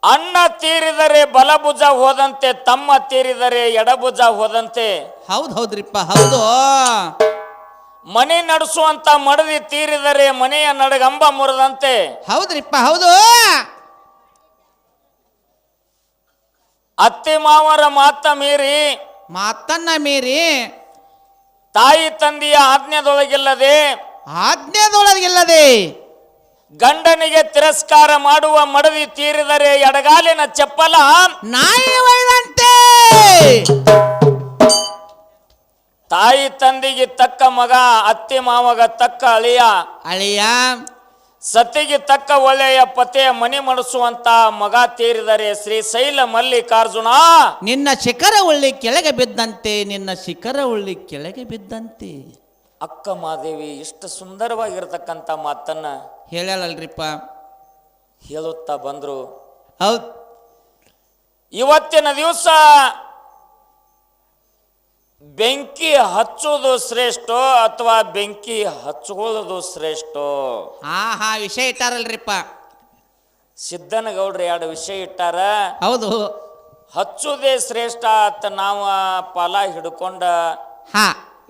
ಅಣ್ಣ ತೀರಿದರೆ ಬಲಭುಜ ಹೋದಂತೆ, ತಮ್ಮ ತೀರಿದರೆ ಎಡಭುಜ ಹೋದಂತೆ. ಹೌದ್ರಿಪ್ಪ, ಹೌದು. ಮನೆ ನಡೆಸುವಂತ ಮಡದಿ ತೀರಿದರೆ ಮನೆಯ ನಡಗಂಬ ಮುರಿದಂತೆ. ಹೌದ್ರಿಪ್ಪ, ಹೌದು. ಅತ್ತೆ ಮಾವರ ಮಾತನ್ನ ಮೀರಿ ತಾಯಿ ತಂದೆಯ ಆಜ್ಞೆದೊಳಗಿಲ್ಲದೆ ಗಂಡನಿಗೆ ತಿರಸ್ಕಾರ ಮಾಡುವ ಮಡದಿ ತೀರಿದರೆ ಎಡಗಾಲಿನ ಚಪ್ಪಲ ನಾಯಿ ಒಯ್ದಂತೆ. ತಾಯಿ ತಂದೆಗೆ ತಕ್ಕ ಮಗ, ಅತ್ತೆ ಮಾವಗ ತಕ್ಕ ಅಳಿಯ, ಸತಿಗೆ ತಕ್ಕ ಒಳ್ಳೆಯ ಪತೆಯ ಮನೆ ಮಾಡಿಸುವಂತ ಮಗ ತೀರಿದರೆ ಶ್ರೀಶೈಲ ಮಲ್ಲಿಕಾರ್ಜುನ ನಿನ್ನ ಶಿಖರ ಉಳ್ಳಿ ಕೆಳಗೆ ಬಿದ್ದಂತೆ. ಅಕ್ಕ ಮಾದೇವಿ ಇಷ್ಟು ಸುಂದರವಾಗಿರ್ತಕ್ಕಂಥ ಮಾತನ್ನ ಹೇಳಲ್ರಿಪ್ಪ, ಹೇಳುತ್ತಾ ಬಂದ್ರು. ಹೌದು. ಇವತ್ತಿನ ದಿವಸ ಬೆಂಕಿ ಹಚ್ಚೋದು ಶ್ರೇಷ್ಠ ಅಥವಾ ಬೆಂಕಿ ಹಚ್ಕೊಳ್ಳೋದು ಶ್ರೇಷ್ಠ? ವಿಷಯ ಇಟ್ಟಾರಲ್ರಿಪ್ಪ ಸಿದ್ದನಗೌಡ್ರು 2 ವಿಷಯ ಇಟ್ಟಾರ. ಹೌದು. ಹಚ್ಚುವುದೇ ಶ್ರೇಷ್ಠ ಅಂತ ನಾವು ಪಾಲ ಹಿಡ್ಕೊಂಡ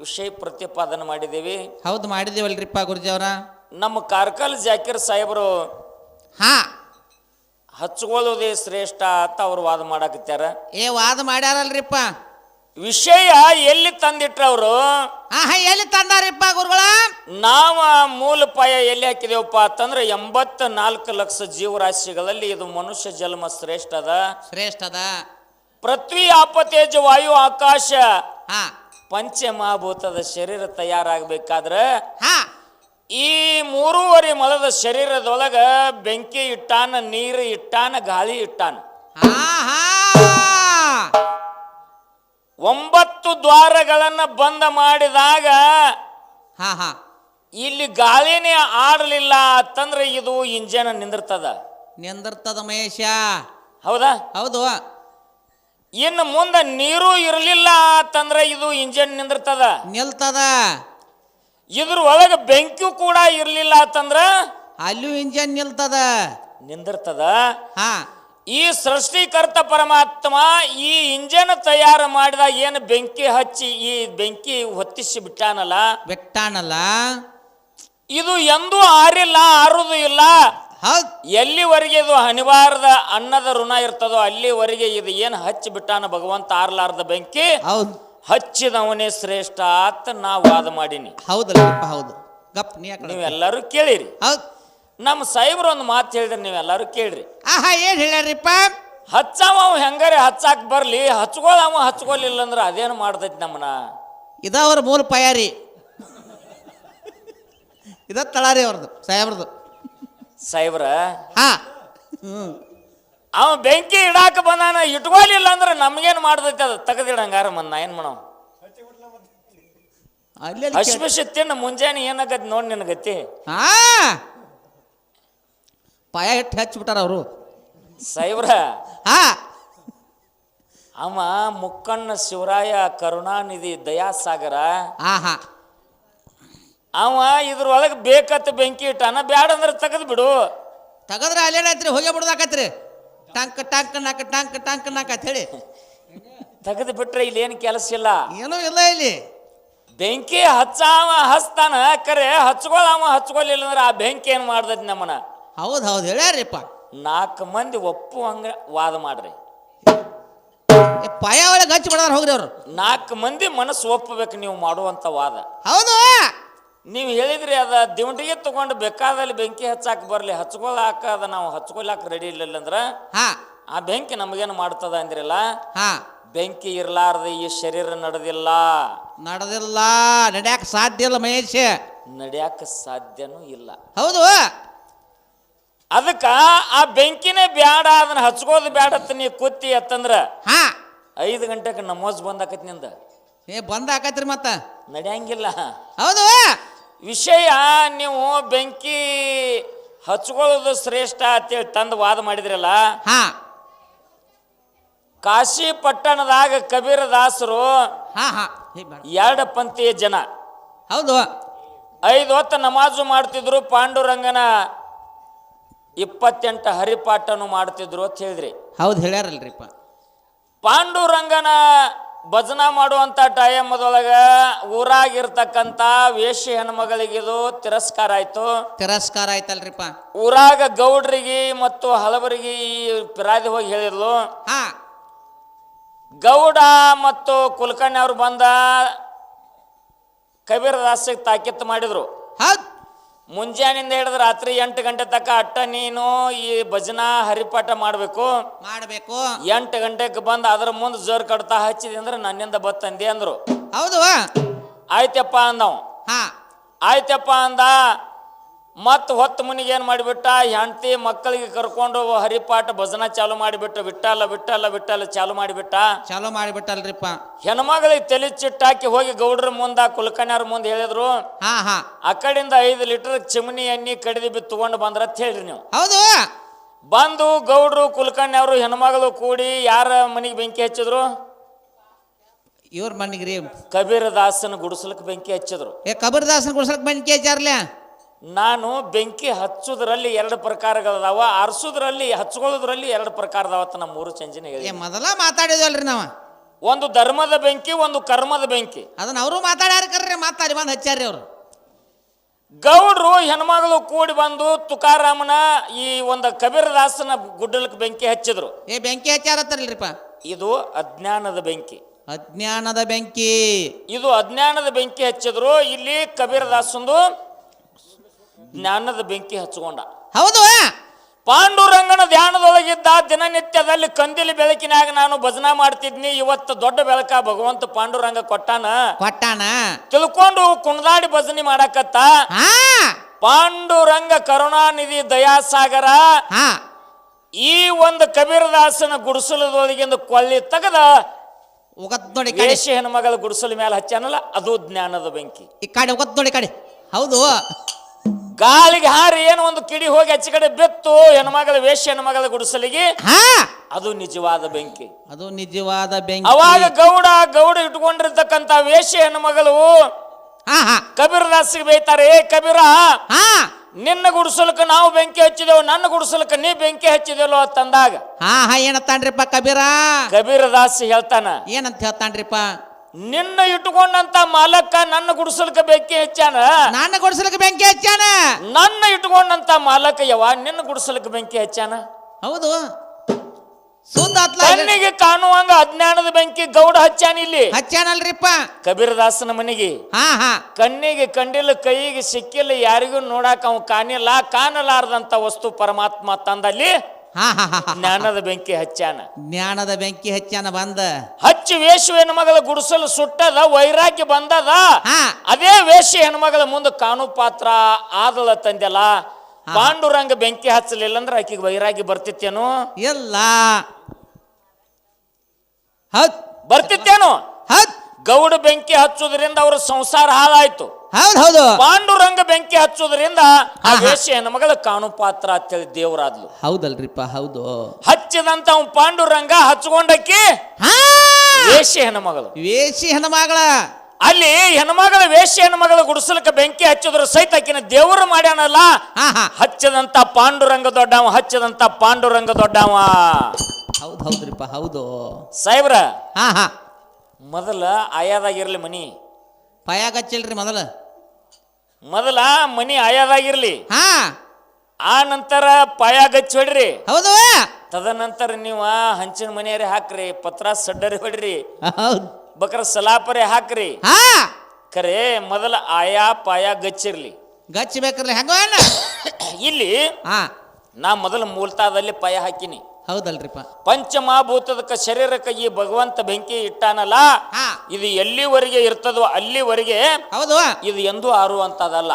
ವಿಷಯ ಪ್ರತಿಪಾದನೆ ಮಾಡಿದ್ದೀವಿ. ಹೌದು, ಮಾಡಿದೀವಲ್ರಿಪ್ಪ ಗುರುಜವರ. ನಮ್ಮ ಕಾರ್ಕಲ್ ಜಾಕಿರ್ ಸಾಹೇಬರು ಹಚ್ಕೊಳ್ಳೋದೇ ಶ್ರೇಷ್ಠ ಅಂತ ಅವ್ರು ವಾದ ಮಾಡಾಕತ್ಯಾರ. ವಾದ ಮಾಡ್ಯಾರಲ್ರಿಪ್ಪ. ವಿಷಯ ಎಲ್ಲಿ ತಂದಿಟ್ರವ್ರು? ಎಲ್ಲಿ ತಂದಾರಿಪ್ಪ ಗುರುಗಳ? ನಾವ ಮೂಲ ಪಾಯ ಎಲ್ಲಿ ಹಾಕಿದೇವಪ್ಪ ಅಂತಂದ್ರೆ 84 ಲಕ್ಷ ಜೀವರಾಶಿಗಳಲ್ಲಿ ಇದು ಮನುಷ್ಯ ಜನ್ಮ ಶ್ರೇಷ್ಠದ. ಪೃಥ್ವಿ ಆಪತೇಜ ವಾಯು ಆಕಾಶ ಪಂಚಮಹಾಭೂತದ ಶರೀರ ತಯಾರಾಗಬೇಕಾದ್ರೆ ಈ 3.5 ಮೊಳದ ಶರೀರದೊಳಗ ಬೆಂಕಿ ಇಟ್ಟಾನ, ನೀರು ಇಟ್ಟಾನ, ಗಾಳಿ ಇಟ್ಟಾನ. 9 ದ್ವಾರಗಳನ್ನ ಬಂದ ಮಾಡಿದಾಗ ಇಲ್ಲಿ ಗಾಳಿನೇ ಆಡಲಿಲ್ಲ ಅಂತಂದ್ರೆ ಇದು ಇಂಜನ್ ನಿಂದಿರ್ತದ ಮಹೇಶ. ಹೌದಾ? ಹೌದು. ಇನ್ನು ಮುಂದೆ ನೀರು ಇರಲಿಲ್ಲ ಅಂತಂದ್ರೆ ಇದು ಇಂಜನ್ ನಿಲ್ತದ. ಇದ್ರ ಒಳಗೆ ಬೆಂಕಿ ಕೂಡ ಇರಲಿಲ್ಲ ಅಂತಂದ್ರ ಅಲ್ಲೂ ಇಂಜನ್ ನಿಂದಿರ್ತದ. ಈ ಸೃಷ್ಟಿಕರ್ತ ಪರಮಾತ್ಮ ಈ ಇಂಜನ್ ತಯಾರು ಮಾಡಿದ ಏನು ಬೆಂಕಿ ಹಚ್ಚಿ ಈ ಬೆಂಕಿ ಹೊತ್ತಿಸಿ ಬಿಟ್ಟಾನಲ್ಲ, ಇದು ಎಂದೂ ಆರುವುದು ಇಲ್ಲ. ಎಲ್ಲಿವರೆಗೆ ಇದು ಅನಿವಾರ್ಯದ ಅನ್ನದ ಋಣ ಇರ್ತದೋ ಅಲ್ಲಿವರೆಗೆ ಇದು ಏನು ಹಚ್ಚಿ ಬಿಟ್ಟಾನ ಭಗವಂತ ಆರ್ಲಾರ್ದ ಬೆಂಕಿ ಹಚ್ಚಿದವನೇ ಶ್ರೇಷ್ಠ ಅಂತ ನಾವು ವಾದ ಮಾಡೀನಿ. ಹೌದು. ನೀವೆಲ್ಲರೂ ಕೇಳಿರಿ. ನಮ್ಮ ಸಾಹೇಬ್ರು ಒಂದು ಮಾತು ಹೇಳಿದ್ರೆ ನೀವೆಲ್ಲರೂ ಕೇಳ್ರಿ. ಏನ್ ಹೇಳ್ಯಾರಿಪ್ಪ? ಹಚ್ಚವ ಹೆಂಗಾರೆ ಹಚ್ಚಾಕ್ ಬರ್ಲಿ, ಹಚ್ಕೊಲಿಲ್ಲ ಅಂದ್ರೆ ಅದೇನು ಮಾಡ್ತೈತಿ ನಮ್ಮನ. ಇದವ್ರ ಮೂಲ ಪಯಾರಿ, ಇದ ತಳಾರಿ ಅವ್ರದ್ದು ಸಾಹೇಬ್ರ. ಅವ ಬೆಂಕಿ ಇಡಾಕ ಬಂದಾನ, ಇಟ್ಕೊಲಿಲ್ಲ ಅಂದ್ರೆ ನಮ್ಗೇನು ಮಾಡ್ತೈತಿ ಅದು ತೆಗೆದಿಡಂಗಾರ ನಾ ಏನ್ ಮಾಡೋ. ಹಸಿಮಿಸಿ ತಿನ್ನ ಮುಂಜಾನೆ ಏನಾಗತಿ ನೋಡಿ ನಿನಗತಿ. ಪಾಯ ಇಟ್ಟು ಹಚ್ಚಿಬಿಟ್ಟಾರ ಅವರು ಸಾಹೇಬ್ರ. ಅವ ಮುಕ್ಕಣ್ಣ ಶಿವರಾಯ ಕರುಣಾನಿಧಿ ದಯಾಸಾಗರ. ಅವ ಇದ್ರೊಳಗೆ ಬೇಕತ್ ಬೆಂಕಿ ಇಟ್ಟಾನ, ಬ್ಯಾಡ ಅಂದ್ರೆ ತೆಗೆದು ಬಿಡು. ತೆಗದ್ರೆ ಅಲ್ಲೇನಾಯ್ತ್ರಿ, ಹೋಗೇ ಬಿಡೋದಾಕತ್ರಿ. ಟಂಕ್ ನಾಕ ಅಂತ ಹೇಳಿ ತೆಗೆದು ಬಿಟ್ರೆ ಇಲ್ಲಿ ಏನು ಕೆಲಸ ಇಲ್ಲ, ಏನೂ ಇಲ್ಲ. ಇಲ್ಲಿ ಬೆಂಕಿ ಹಚ್ತಾನ, ಕರೆ ಹಚ್ಕೊಲಿಲ್ಲ ಅಂದ್ರೆ ಆ ಬೆಂಕಿ ಏನು ಮಾಡ್ದೈತಿ ನಮ್ಮನ. ಹೌದು ಹೇಳ್ಯಾರಿಪ್ಪ. 4 ಮಂದಿ ಒಪ್ಪುವಂಗ ವಾದ ಮಾಡ್ರಿ. ಪಾಯ ಒಳಗೆ ಹಚ್ಚಿ ಬಿಡಾರ ಹೋಗ್ರಿ ಅವ್ರು. 4 ಮಂದಿ ಮನಸ್ಸು ಒಪ್ಪಬೇಕು ನೀವು ಮಾಡುವಂತ ವಾದ. ಹೌದು. ನೀವು ಹೇಳಿದ್ರಿ ಅದ ದಿವಟಿಗೆ ತಗೊಂಡು ಬೇಕಾದಲ್ಲಿ ಬೆಂಕಿ ಹಚ್ಚಾಕ ಬರ್ಲಿ, ಹಚ್ಕೊಳಾಕ ಅದ ನಾವು ಹಚ್ಕೊಲಾಕ ರೆಡಿ ಇಲ್ಲ ಅಂದ್ರೆ ಆ ಬೆಂಕಿ ನಮಗೇನು ಮಾಡ್ತದ ಅಂದ್ರಲ್ಲ. ಬೆಂಕಿ ಇರ್ಲಾರ್ದ ಈ ಶರೀರ ನಡೆದಿಲ್ಲ, ನಡ್ಯಾಕ ಸಾಧ್ಯ ಇಲ್ಲ ಮಹೇಶ್, ನಡ್ಯಾಕ ಸಾಧ್ಯನೂ ಇಲ್ಲ. ಹೌದು. ಅದಕ್ಕ ಆ ಬೆಂಕಿನೇ ಬ್ಯಾಡ, ಅದನ್ನ ಹಚ್ಕೋದು ಬ್ಯಾಡತ್ತ ನೀ ಕೂತಿ ಅತ್ತಂದ್ರ 5 ಗಂಟೆಗೆ ನಮೋಜ್ ಬಂದಾಕತ್ ನಿಂದ. ಬಂದಾಕತ್ರಿ ಮತ್ತ ನಡ್ಯಾಂಗಿಲ್ಲ. ಹೌದು. ವಿಷಯ ನೀವು ಬೆಂಕಿ ಹಚ್ಕೊಳ್ಳೋದು ಶ್ರೇಷ್ಠ ಅಂತೇಳಿ ತಂದು ವಾದ ಮಾಡಿದ್ರಲ್ಲ. ಕಾಶಿ ಪಟ್ಟಣದಾಗ ಕಬೀರದಾಸರು 2 ಪಂಥೀಯ ಜನ. ಹೌದು. 5 ಹೊತ್ತು ನಮಾಜು ಮಾಡ್ತಿದ್ರು. ಪಾಂಡುರಂಗನ 28 ಹರಿಪಾಠನು ಮಾಡ್ತಿದ್ರು ಅಂತ ಹೇಳಿದ್ರಿ. ಹೌದು ಹೇಳ್ಯಾರಲ್ರಿಪ್ಪ. ಪಾಂಡುರಂಗನ ಭಜನಾ ಮಾಡುವಂತ ಟೈಮದೊಳಗ ಊರಾಗಿರ್ತಕ್ಕಂಥ ವೇಶ್ಯ ಹೆಣ್ಮಗಳಿಗಿದು ತಿರಸ್ಕಾರ ಆಯ್ತು. ತಿರಸ್ಕಾರ ಆಯ್ತಲ್ರಿಪ್ಪ. ಊರಾಗ ಗೌಡ್ರಿಗೆ ಮತ್ತು ಹಲವರಿಗೆ ಈ ಪಿರಾದಿ ಹೋಗಿ ಹೇಳಿದ್ಲು. ಹಾ, ಗೌಡ ಮತ್ತು ಕುಲಕರ್ಣಿ ಅವ್ರು ಬಂದ ಕಬೀರದಾಸಿಗೆ ತಾಕೀತು ಮಾಡಿದ್ರು. ಹೌದು, ಮುಂಜಾನಿಂದ ಹಿಡಿದು ರಾತ್ರಿ 8 ಗಂಟೆ ತನಕ ಅಟ್ಟ ನೀನು ಈ ಭಜನಾ ಹರಿಪಾಠ ಮಾಡಬೇಕು. 8 ಗಂಟೆಗೆ ಬಂದು ಅದ್ರ ಮುಂದೆ ಜೋರ್ ಕಡ್ತಾ ಹಚ್ಚಿದೆ ಅಂದ್ರೆ ನನ್ನಿಂದ ಬತ್ತಂದಿ ಅಂದ್ರು. ಹೌದು, ಆಯ್ತಪ್ಪ ಅಂದವ್. ಆಯ್ತಪ್ಪ ಅಂದ. ಮತ್ ಹೊತ್ತು ಮುನಿಗೆ ಏನ್ ಮಾಡಿಬಿಟ್ಟ, ಹೆಂಡತಿ ಮಕ್ಕಳಿಗೆ ಕರ್ಕೊಂಡು ಹರಿಪಾಠ ಭಜನಾ ಚಾಲು ಮಾಡಿಬಿಟ್ಟು ವಿಠ್ಠಲ ವಿಠ್ಠಲ ವಿಠ್ಠಲ ಚಾಲು ಮಾಡಿಬಿಟ್ಟಲ್ರಿಪ್ಪ. ಹೆಣ್ಮಗಳಿಗೆ ತಲೆ ಚಿಟ್ಟಾಕಿ ಹೋಗಿ ಗೌಡ್ರ ಮುಂದ ಕುಲಕರ್ಣಿಯವ್ರ ಮುಂದೆ ಹೇಳಿದ್ರು. ಆ ಕಡೆಯಿಂದ 5 ಲೀಟರ್ ಚಿಮಣಿ ಎಣ್ಣೆ ಕಡಿದು ಬಿತ್ತು ತಗೊಂಡು ಬಂದ್ರ ಅಂತ ಹೇಳ್ರಿ ನೀವು. ಹೌದು, ಬಂದು ಗೌಡ್ರು ಕುಲಕರ್ಣಿಯವರು ಹೆಣ್ಮಗಳು ಕೂಡಿ ಯಾರ ಮನೆಗೆ ಬೆಂಕಿ ಹಚ್ಚಿದ್ರು? ಇವ್ರ ಮನೆಗ್ರಿ ಕಬೀರದಾಸನ ಗುಡಿಸಲಕ್ಕೆ ಬೆಂಕಿ ಹಚ್ಚಿದ್ರು. ಕಬೀರದಾಸನ ಗುಡಿಸಲಕ್ಕೆ ಬೆಂಕಿ ಹಚ್ಚಾರ್ಲ. ನಾನು ಬೆಂಕಿ ಹಚ್ಚುದ್ರಲ್ಲಿ 2 ಪ್ರಕಾರಗಳದಾವ, ಆರಿಸೋದ್ರಲ್ಲಿ ಹಚ್ಕೊಳ್ಳೋದ್ರಲ್ಲಿ 2 ಪ್ರಕಾರದಾವತ್ತ. ನಮ್ಮ 3 ಚಂಜಿನ ಹೇಳಿ ಮೊದಲ ಮಾತಾಡಿದ್ವಲ್ರಿ ನಾವು. ಒಂದು ಧರ್ಮದ ಬೆಂಕಿ, ಒಂದು ಕರ್ಮದ ಬೆಂಕಿ. ಅದನ್ನ ಅವರು ಮಾತಾಡ್ಯಾರ ಕರ್ರಿ, ಮಾತಾಡಿ ಬಂದು ಹಚ್ಚಾರ್ರಿ ಅವರು. ಗೌಡ್ರು ಹೆಣ್ಮಗಳು ಕೂಡಿ ಬಂದು ತುಕಾರಾಮನ ಈ ಒಂದು ಕಬೀರದಾಸನ ಗುಡ್ಡಲಕ್ಕೆ ಬೆಂಕಿ ಹಚ್ಚಿದ್ರು. ಬೆಂಕಿ ಹಚ್ಚಾರತ್ತಲ್ರಿಪ್ಪ. ಇದು ಅಜ್ಞಾನದ ಬೆಂಕಿ. ಅಜ್ಞಾನದ ಬೆಂಕಿ. ಇದು ಅಜ್ಞಾನದ ಬೆಂಕಿ ಹಚ್ಚಿದ್ರು. ಇಲ್ಲಿ ಕಬೀರದಾಸಂದು ಜ್ಞಾನದ ಬೆಂಕಿ ಹಚ್ಕೊಂಡ. ಹೌದು, ಪಾಂಡುರಂಗನ ಧ್ಯಾನದೊಳಗಿದ್ದ ದಿನನಿತ್ಯದಲ್ಲಿ ಕಂದಿಲಿ ಬೆಳಕಿನಾಗ ನಾನು ಭಜನಾ ಮಾಡ್ತಿದ್ನಿ. ಇವತ್ತು ದೊಡ್ಡ ಬೆಳಕ ಭಗವಂತ ಪಾಂಡುರಂಗ ಕೊಟ್ಟಾನ ತಿಳ್ಕೊಂಡು ಕುಣದಾಡಿ ಭಜನೆ ಮಾಡಕತ್ತ. ಪಾಂಡುರಂಗ ಕರುಣಾನಿಧಿ ದಯಾಸಾಗರ ಈ ಒಂದು ಕಬೀರದಾಸನ ಗುಡಿಸಲದೊಳಗಿಂದ ಕೊಳ್ಳಿ ತೆಗೆದ ವೇಶ್ಯ ಹೆಣ್ಮಗಳ ಗುಡಿಸಲ ಮೇಲೆ ಹಚ್ಚಾನಲ್ಲ, ಅದು ಜ್ಞಾನದ ಬೆಂಕಿ. ಈ ಕಡೆ ನೋಡಿ ಕಡೆ. ಹೌದು, ಗಾಳಿಗೆ ಹಾರಿ ಏನು ಒಂದು ಕಿಡಿ ಹೋಗಿ ಆಚೆ ಕಡೆ ಬಿತ್ತು ಹೆಣ್ಮಗಳ ವೇಶ್ಯ ಹೆಣ್ಮಗಳ ಗುಡಿಸಲಿಗೆ, ಅದು ನಿಜವಾದ ಬೆಂಕಿ. ಅದು ನಿಜವಾದ ಬೆಂಕಿ. ಅವಾಗ ಗೌಡ ಇಟ್ಕೊಂಡಿರ್ತಕ್ಕಂಥ ವೇಶ್ಯ ಹೆಣ್ಮಗಳು ಕಬೀರದಾಸಿಗೆ ಬೈತಾರೆ. ಕಬೀರ, ನಿನ್ನ ಗುಡಿಸಲಕ್ಕೆ ನಾವು ಬೆಂಕಿ ಹಚ್ಚಿದೆವು, ನನ್ನ ಗುಡಿಸಲಕ್ಕೆ ನೀ ಬೆಂಕಿ ಹಚ್ಚಿದೆವೋ ಅಂತಂದಾಗ ಏನಂತಾನ್ರಿಪ್ಪ ಕಬೀರ? ಕಬೀರದಾಸಿ ಹೇಳ್ತಾನ, ಏನಂತ ಹೇಳ್ತಾನ್ರಿಪ್ಪ? ನಿನ್ನ ಇಟ್ಕೊಂಡಂತ ಮಾಲಕ್ಕ ನನ್ನ ಗುಡಿಸಲಕ್ಕೆ ಬೆಂಕಿ ಹಚ್ಚಾನ, ನನ್ನ ಗುಡಿಸಲಕ್ಕೆ ಬೆಂಕಿ ಹಚ್ಚಾನ. ನನ್ನ ಇಟ್ಕೊಂಡಂತ ಮಾಲಕ ನಿನ್ನ ಗುಡಿಸಲಕ್ಕೆ ಬೆಂಕಿ ಹಚ್ಚಾನ. ಹೌದು, ಕಣ್ಣಿಗೆ ಕಾಣುವಂಗ ಅಜ್ಞಾನದ ಬೆಂಕಿ ಗೌಡ ಹಚ್ಚಾನ. ಇಲ್ಲಿ ಹಚ್ಚಾನಲ್ರಿಪ್ಪ ಕಬೀರದಾಸನ ಮನೆಗೆ. ಕಣ್ಣಿಗೆ ಕಂಡಿಲ್ಲ, ಕೈಗೆ ಸಿಕ್ಕಿಲ್ಲ, ಯಾರಿಗೂ ನೋಡಾಕ ಅವ್ ಕಾಣಿಲ್ಲ. ಕಾಣಲಾರದಂತ ವಸ್ತು ಪರಮಾತ್ಮ ತಂದಲ್ಲಿ ಜ್ಞಾನದ ಬೆಂಕಿ ಹಚ್ಚಾನ. ಜ್ಞಾನದ ಬೆಂಕಿ ಹಚ್ಚಾನ. ಬಂದ ಹಚ್ಚಿ ವೇಶ್ಯ ಹೆಣ್ಮಗಳ ಗುಡಿಸಲು ಸುಟ್ಟದ, ವೈರಾಗ್ಯ ಬಂದದ. ಅದೇ ವೇಶ್ಯ ಹೆಣ್ಮಗಳ ಮುಂದೆ ಕಾಣು ಪಾತ್ರ ಆದಳ ತಂದೆಲ್ಲ. ಪಾಂಡುರಂಗ ಬೆಂಕಿ ಹಚ್ಚಲಿಲ್ಲ ಅಂದ್ರೆ ಆಕಿಗೆ ವೈರಾಗ್ಯ ಬರ್ತಿತ್ತೇನು? ಇಲ್ಲ, ಬರ್ತಿತ್ತೇನು? ಗೌಡ ಬೆಂಕಿ ಹಚ್ಚುದ್ರಿಂದ ಅವ್ರ ಸಂಸಾರ ಹಾಳಾಯ್ತು. ಹೌದು, ಪಾಂಡುರಂಗ ಬೆಂಕಿ ಹಚ್ಚುದ್ರಿಂದ ಆ ವೇಶ್ಯ ಹೆಣ್ಮಗಳ ಕಾಣು ಪಾತ್ರ ಅಂತೇಳಿ ದೇವರಾದ್ಲು. ಹೌದಲ್ರಿಪ್ಪ. ಹೌದು, ಹಚ್ಚಿದಂತ ಪಾಂಡುರಂಗ ಹಚ್ಕೊಂಡಕ್ಕಿ ವೇಶ್ಯ ಹೆಣ್ಮಗಳು. ವೇಶ್ಯ ಹೆಣ್ಮಗಳ ಅಲ್ಲಿ ಹೆಣ್ಮಗಳ ವೇಶ್ಯ ಹೆಣ್ಮಗಳ ಗುಡಿಸಲಕ್ಕೆ ಬೆಂಕಿ ಹಚ್ಚಿದ್ರು ಸಹಿತ ಆಕಿನ ದೇವರು ಮಾಡ್ಯಾನಲ್ಲ. ಹಚ್ಚದಂತ ಪಾಂಡುರಂಗ ದೊಡ್ಡವ, ಹಚ್ಚದಂತ ಪಾಂಡುರಂಗ ದೊಡ್ಡವ. ಹೌದ್ರಿಪ್ಪ. ಹೌದು ಸಾಹೇಬ್ರ, ಮೊದಲ ಆಯಾದಾಗಿರ್ಲಿ ಮನಿ, ಪಾಯಾಗ ಹಚ್ಚಿಲ್ರಿ. ಮೊದಲ ಮನಿ ಆಯಾದಾಗಿರ್ಲಿ, ಆ ನಂತರ ಪಾಯಾಗ ಹಚ್ಚಿ ಹೊಡ್ರಿ. ಹೌದು, ತದನಂತರ ನೀವು ಹಂಚಿನ ಮನೆಯರಿ ಹಾಕ್ರಿ, ಪತ್ರ ಸಡ್ಡರಿ ಹೊಡ್ರಿ, ಬಕ್ರ ಸಲಾಪರಿ ಹಾಕ್ರಿ. ಖರೆ ಮೊದಲ ಆಯಾ ಪಾಯ ಗಚ್ಚಿರ್ಲಿ, ಗಚ್ಚಬೇಕ್ರಲ್ಲ. ಹೆಂಗ ಇಲ್ಲಿ ನಾ ಮೊದಲ ಮೂಲತಾದಲ್ಲಿ ಪಾಯ ಹಾಕಿನಿ. ಹೌದಲ್ರಿಪ್ಪ. ಪಂಚಮಹಾಭೂತದ ಶರೀರಕ್ಕೆ ಈ ಭಗವಂತ ಬೆಂಕಿ ಇಟ್ಟಾನಲ್ಲ, ಇದು ಎಲ್ಲಿವರೆಗೆ ಇರ್ತದೋ ಅಲ್ಲಿವರೆಗೆ. ಹೌದು, ಇದು ಎಂದೂ ಆರುವಂತದಲ್ಲ.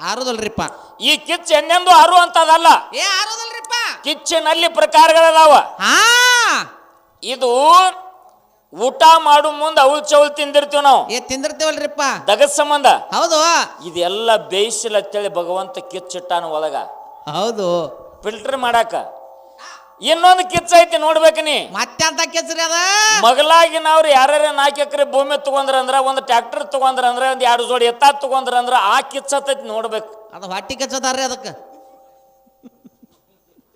ಆರುದಲ್ರಿಪ್ಪ. ಈ ಕಿಚ್ಚು ಎಂದೆಂದೂ ಆರುವಂತದಲ್ಲ. ಆರುದಲ್ರಿಪ್ಪ. ಕಿಚ್ಚಿನಲ್ಲಿ ಪ್ರಕಾರಗಳದಾವ. ಇದು ಊಟ ಮಾಡು ಮುಂದೆ ಅವಳು ಚೌಲ್ ತಿಂದಿರ್ತೀವಿ ನಾವು. ತಿಂದಿರ್ತೀವಲ್ರಿಪ್ಪ ದಗದ ಸಂಬಂಧ. ಹೌದು, ಇದೆಲ್ಲ ಬೇಯಿಸಿಲ್ಲ ಅಂತೇಳಿ ಭಗವಂತ ಕಿಚ್ಚಿಟ್ಟಾನ ಒಳಗ. ಹೌದು, ಫಿಲ್ಟರ್ ಮಾಡಾಕ. ಇನ್ನೊಂದು ಕಿಚ್ಚ ಐತಿ ನೋಡ್ಬೇಕು ನೀ. ಮತ್ತೆ ಅಂತ ಕಿಚ್ಚ್ರಿ ಅದ. ಮಗಲಾಗಿ ನಾವ್ರು ಯಾರ್ಯಾರ 4 ಎಕರೆ ಭೂಮಿ ತಗೊಂಡ್ರಂದ್ರ, ಒಂದು ಟ್ರ್ಯಾಕ್ಟರ್ ತಗೊಂಡ್ರಂದ್ರ, ಒಂದ್ 2 ಜೋಡಿ ಎತ್ತ ತಗೊಂಡ್ರಂದ್ರ ಆ ಕಿಚ್ಚತೈತಿ ನೋಡ್ಬೇಕು. ಅದು ಹೊಟ್ಟಿ ಕಿಚ್ಚದಾರ್ರಿ ಅದಕ್ಕೆ.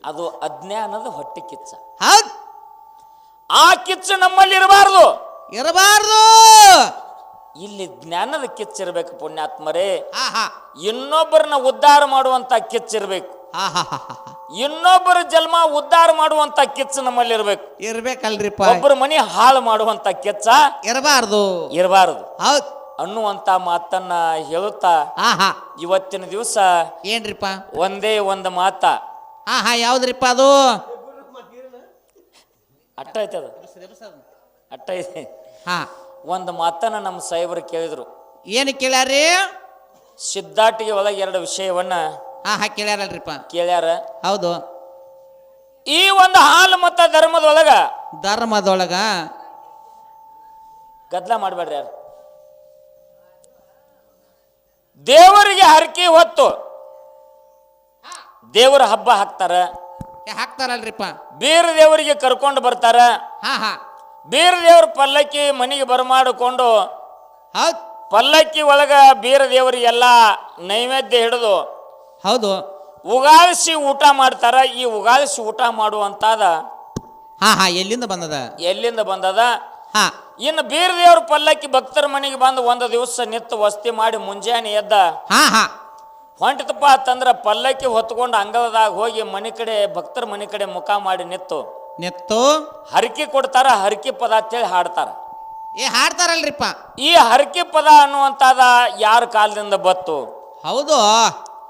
ಅದು ಅಜ್ಞಾನದ ಹೊಟ್ಟೆ ಕಿಚ್ಚ. ಹೌದ್ ಆ ಕಿಚ್ಚು ನಮ್ಮಲ್ಲಿ ಇರಬಾರ್ದು. ಇರಬಾರ್ದು. ಇಲ್ಲಿ ಜ್ಞಾನದ ಕಿಚ್ಚಿರ್ಬೇಕು ಪುಣ್ಯಾತ್ಮರೇ. ಆಹಾ ಇನ್ನೊಬ್ಬರನ್ನ ಉದ್ಧಾರ ಮಾಡುವಂತ ಕಿಚ್ಚಿರ್ಬೇಕು. ಆಹಾ ಇನ್ನೊಬ್ಬರ ಜನ್ಮ ಉದ್ಧಾರ ಮಾಡುವಂತ ಕಿಚ್ಚು ನಮ್ಮಲ್ಲಿ ಇರ್ಬೇಕು. ಇರ್ಬೇಕಲ್ರಿಪ್ಪ. ಒಬ್ಬರ ಮನಿ ಹಾಳು ಮಾಡುವಂತ ಕಿಚ್ಚ ಇರಬಾರ್ದು. ಇರಬಾರದು ಹೌದ್ ಅನ್ನುವಂತ ಮಾತನ್ನ ಹೇಳುತ್ತಾ ಆಹಾ ಇವತ್ತಿನ ದಿವಸ ಏನ್ರಿಪ್ಪ ಒಂದೇ ಒಂದು ಮಾತ. ಆಹಾ ಯಾವ್ದ್ರಿಪ್ಪ ಅದು? ಅಟ್ಟ ಐತೆ ಅದು ಅಟ್ಟ ಐತೆ. ಹಾ ಒಂದು ಮಾತನ್ನ ನಮ್ಮ ಸಾಹೇಬರು ಕೇಳಿದ್ರು. ಏನು ಕೇಳ್ಯಾರಿ? ಸಿದ್ಧಾಟಿಗೆ ಒಳಗೆ 2 ವಿಷಯವನ್ನ ಆಹಾ ಕೇಳ್ಯಾರಲ್ರಿಪ್ಪ. ಕೇಳ್ಯಾರ. ಹೌದು. ಈ ಒಂದು ಹಾಲು ಮತ ಧರ್ಮದೊಳಗ ಧರ್ಮದೊಳಗ ಗದ್ದಲ ಮಾಡಬೇಡ್ರಿ ಯಾರು. ದೇವರಿಗೆ ಹರಕೆ ಹೊತ್ತು ದೇವರ ಹಬ್ಬ ಹಾಕ್ತಾರ. ಹಾಕ್ತಾರಲ್ರಿಪ್ಪ. ಬೀರ ದೇವರಿಗೆ ಕರ್ಕೊಂಡು ಬರ್ತಾರ. ಹಾ ಹಾ ಬೀರ ದೇವ್ರ ಪಲ್ಲಕ್ಕಿ ಮನೆಗೆ ಬರಮಾಡಿಕೊಂಡು ಹೌದ್ ಪಲ್ಲಕ್ಕಿ ಒಳಗ ಬೀರ ದೇವರಿಗೆಲ್ಲ ನೈವೇದ್ಯ ಹಿಡಿದು ಹೌದು ಉಗಾದಿಸಿ ಊಟ ಮಾಡ್ತಾರ. ಈ ಉಗಾದಿಸಿ ಊಟ ಮಾಡುವಂತಾದ ಹಾ ಹಾ ಎಲ್ಲಿಂದ ಬಂದದ? ಎಲ್ಲಿಂದ ಬಂದದ? ಹಾ ಇನ್ನು ಬೀರ ದೇವ್ರ ಪಲ್ಲಕ್ಕಿ ಭಕ್ತರ ಮನೆಗೆ ಬಂದು ಒಂದು ದಿವಸ ನಿತ್ತು ವಸ್ತಿ ಮಾಡಿ ಮುಂಜಾನೆ ಎದ್ದ ಹಾ ಹಾ ಹೊಂಟಿತಪ್ಪ ಅಂತಂದ್ರ ಪಲ್ಲಕ್ಕಿ ಹೊತ್ಕೊಂಡು ಅಂಗಳದಾಗ ಹೋಗಿ ಮನೆ ಕಡೆ ಭಕ್ತರ ಮನೆ ಕಡೆ ಮುಖ ಮಾಡಿ ನಿತ್ತು ಹರಕೆ ಕೊಡ್ತಾರ. ಹರಕೆ ಪದ ಅಂತೇಳಿ ಹಾಡ್ತಾರ. ಹಾಡ್ತಾರಲ್ರಿಪ್ಪ. ಈ ಹರಕೆ ಪದ ಅನ್ನುವಂತಾದ ಯಾರ ಕಾಲದಿಂದ ಬತ್ತು ಹೌದು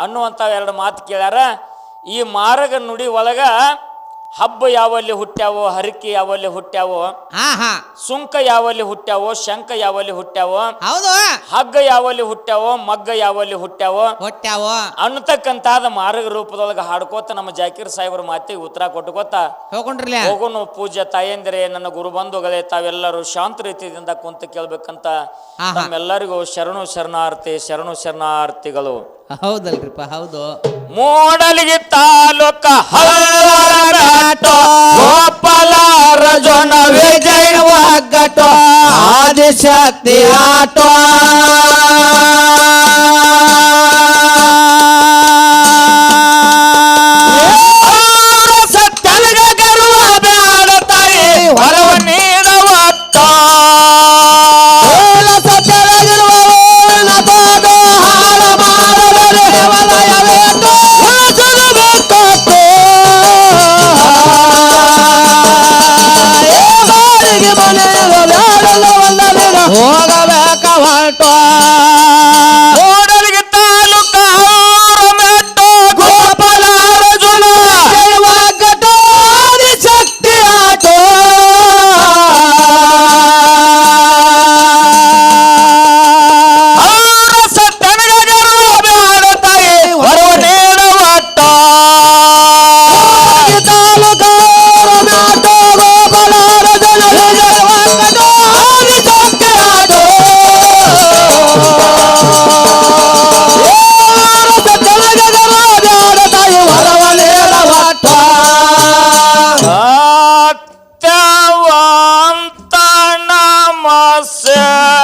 ಅನ್ನುವಂತ 2 ಮಾತು ಕೇಳ್ಯಾರ. ಈ ಮಾರಗ ನುಡಿ ಒಳಗ ಹಬ್ಬ ಯಾವಲ್ಲಿ ಹುಟ್ಟ್ಯಾವೋ, ಹರಕೆ ಯಾವಲ್ಲಿ ಹುಟ್ಟ್ಯಾವೋ, ಹಾ ಹಾ ಸುಂಕ ಯಾವಲ್ಲಿ ಹುಟ್ಟ್ಯಾವೋ, ಶಂಕ ಯಾವಲ್ಲಿ ಹುಟ್ಟ್ಯಾವೋ, ಹೌದು ಹಗ್ಗ ಯಾವಲ್ಲಿ ಹುಟ್ಟ್ಯಾವೋ, ಮಗ್ಗ ಯಾವಲ್ಲಿ ಹುಟ್ಟ್ಯಾವೋ ಅನ್ನತಕ್ಕಂತಾದ ಮಾರಗ ರೂಪದೊಳಗ ಹಾಡ್ಕೋತ ನಮ್ಮ ಜಾಕೀರ್ ಸಾಹೇಬ್ರ ಮಾತಿಗೆ ಉತ್ತರ ಕೊಟ್ಕೋತ ಹೋಗೋನು. ಪೂಜ್ಯ ತಾಯಂದಿರೇ, ನನ್ನ ಗುರು ಬಂಧುಗಳೇ, ತಾವೆಲ್ಲರೂ ಶಾಂತ ರೀತಿಯಿಂದ ಕುಂತ ಕೇಳ್ಬೇಕಂತ ನಮ್ಮೆಲ್ಲರಿಗೂ ಶರಣು ಶರಣಾರ್ಥಿಗಳು. ಹೌದಲ್ರಿಪ್ಪ. ಹೌದು. ಮೂಡಲಿಗೆ ತಾಲೂಕ ಗೋಪಾಲ ರಜೋನ ವಿಜಯ ಒಗ್ಗಟ್ಟು ಆದಿಶಕ್ತಿ ಆಟೋ